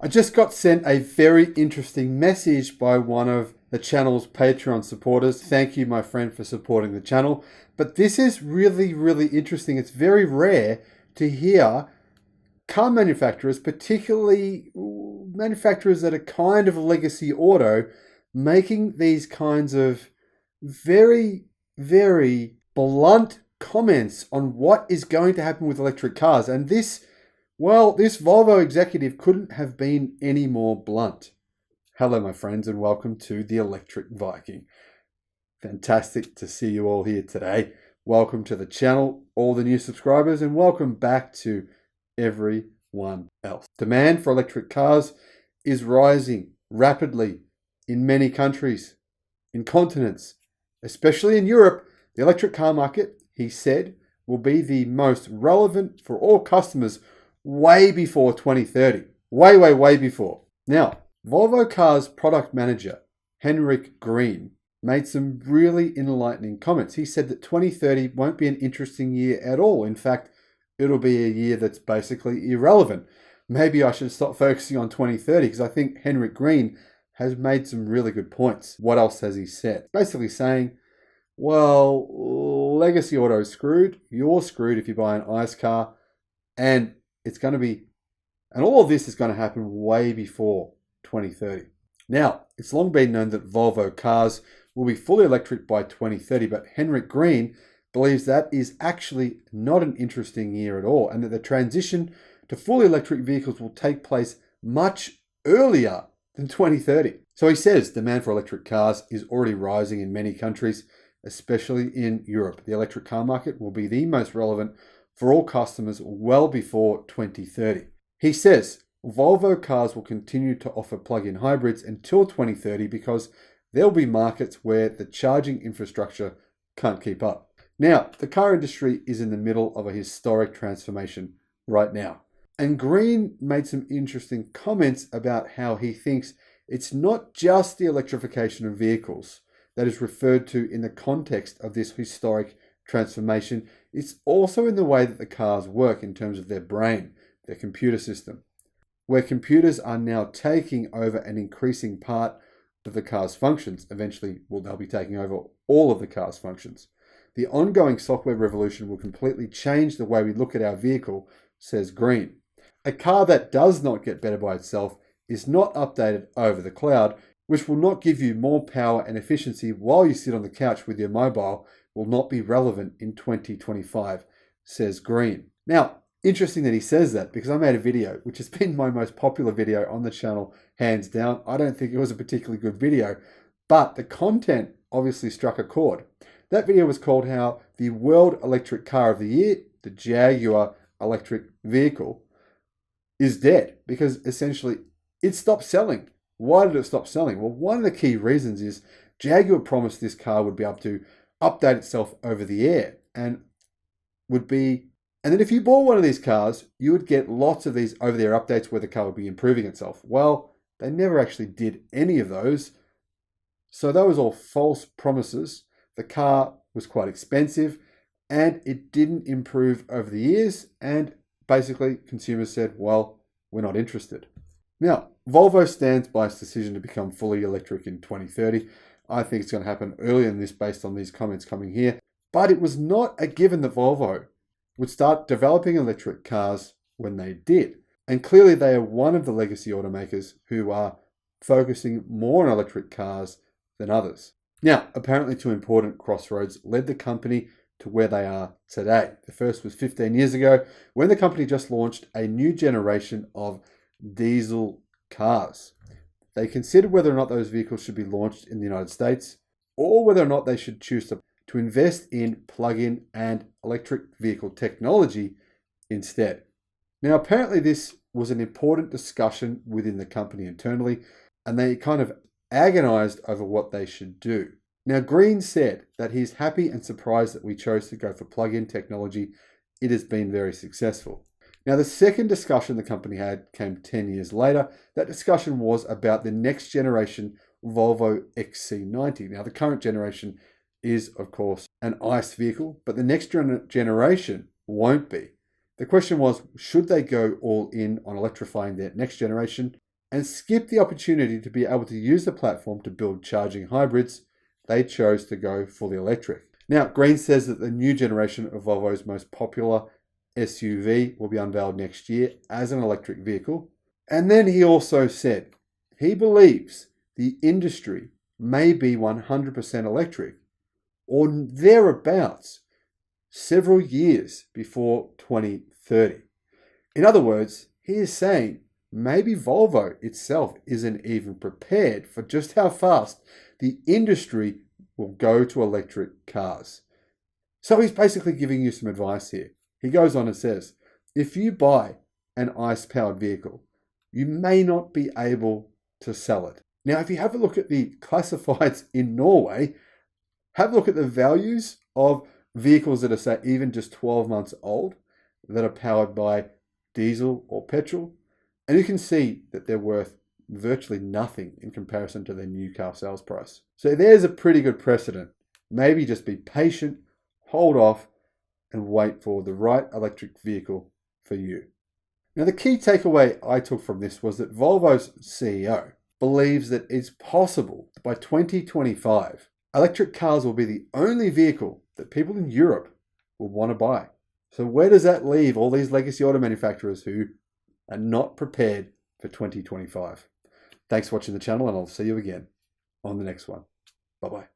I just got sent a very interesting message by one of the channel's Patreon supporters. Thank you, my friend, for supporting the channel. But this is really, really interesting. It's very rare to hear car manufacturers, particularly manufacturers that are kind of legacy auto, making these kinds of very, very blunt comments on what is going to happen with electric cars. And this Volvo executive couldn't have been any more blunt. Hello, my friends, and welcome to the Electric Viking. Fantastic to see you all here today. Welcome to the channel, all the new subscribers, and welcome back to everyone else. Demand for electric cars is rising rapidly in many countries, in continents, especially in Europe. The electric car market, he said, will be the most relevant for all customers way before 2030. Way before. Now, Volvo Cars product manager, Henrik Green, made some really enlightening comments. He said that 2030 won't be an interesting year at all. In fact, it'll be a year that's basically irrelevant. Maybe I should stop focusing on 2030 because I think Henrik Green has made some really good points. What else has he said? Basically saying, well, legacy auto is screwed. You're screwed if you buy an ICE car, and all of this is going to happen way before 2030. Now, it's long been known that Volvo cars will be fully electric by 2030, but Henrik Green believes that is actually not an interesting year at all, and that the transition to fully electric vehicles will take place much earlier than 2030. So he says demand for electric cars is already rising in many countries, especially in Europe. The electric car market will be the most relevant for all customers well before 2030. He says Volvo cars will continue to offer plug-in hybrids until 2030 because there'll be markets where the charging infrastructure can't keep up. Now, the car industry is in the middle of a historic transformation right now. And Green made some interesting comments about how he thinks it's not just the electrification of vehicles that is referred to in the context of this historic transformation. It's also in the way that the cars work in terms of their brain, their computer system, where computers are now taking over an increasing part of the car's functions. Eventually, they'll be taking over all of the car's functions. The ongoing software revolution will completely change the way we look at our vehicle, says Green. A car that does not get better by itself is not updated over the cloud, which will not give you more power and efficiency while you sit on the couch with your mobile, will not be relevant in 2025, says Green. Now, interesting that he says that, because I made a video, which has been my most popular video on the channel, hands down. I don't think it was a particularly good video, but the content obviously struck a chord. That video was called How the World Electric Car of the Year, the Jaguar electric vehicle, is dead, because essentially it stopped selling. Why did it stop selling? Well, one of the key reasons is Jaguar promised this car would be able to update itself over the air, and then if you bought one of these cars, you would get lots of these over-the-air updates where the car would be improving itself. Well, they never actually did any of those. So that was all false promises. The car was quite expensive and it didn't improve over the years. And basically consumers said, well, we're not interested. Now, Volvo stands by its decision to become fully electric in 2030. I think it's going to happen earlier than this based on these comments coming here. But it was not a given that Volvo would start developing electric cars when they did. And clearly they are one of the legacy automakers who are focusing more on electric cars than others. Now, apparently two important crossroads led the company to where they are today. The first was 15 years ago when the company just launched a new generation of diesel cars. They considered whether or not those vehicles should be launched in the United States or whether or not they should choose to invest in plug-in and electric vehicle technology instead. Now, apparently this was an important discussion within the company internally, and they kind of agonized over what they should do. Now, Green said that he's happy and surprised that we chose to go for plug-in technology. It has been very successful. Now, the second discussion the company had came 10 years later. That discussion was about the next generation Volvo XC90. Now, the current generation is, of course, an ICE vehicle, but the next generation won't be. The question was, should they go all in on electrifying their next generation, and skip the opportunity to be able to use the platform to build charging hybrids. They chose to go fully electric. Now, Green says that the new generation of Volvo's most popular SUV will be unveiled next year as an electric vehicle. And then he also said he believes the industry may be 100% electric or thereabouts several years before 2030. In other words, he is saying maybe Volvo itself isn't even prepared for just how fast the industry will go to electric cars. So he's basically giving you some advice here. He goes on and says, if you buy an ICE-powered vehicle, you may not be able to sell it. Now, if you have a look at the classifieds in Norway, have a look at the values of vehicles that are, say, even just 12 months old, that are powered by diesel or petrol, and you can see that they're worth virtually nothing in comparison to their new car sales price. So there's a pretty good precedent. Maybe just be patient, hold off, and wait for the right electric vehicle for you. Now, the key takeaway I took from this was that Volvo's CEO believes that it's possible that by 2025, electric cars will be the only vehicle that people in Europe will want to buy. So where does that leave all these legacy auto manufacturers who are not prepared for 2025? Thanks for watching the channel, and I'll see you again on the next one. Bye-bye.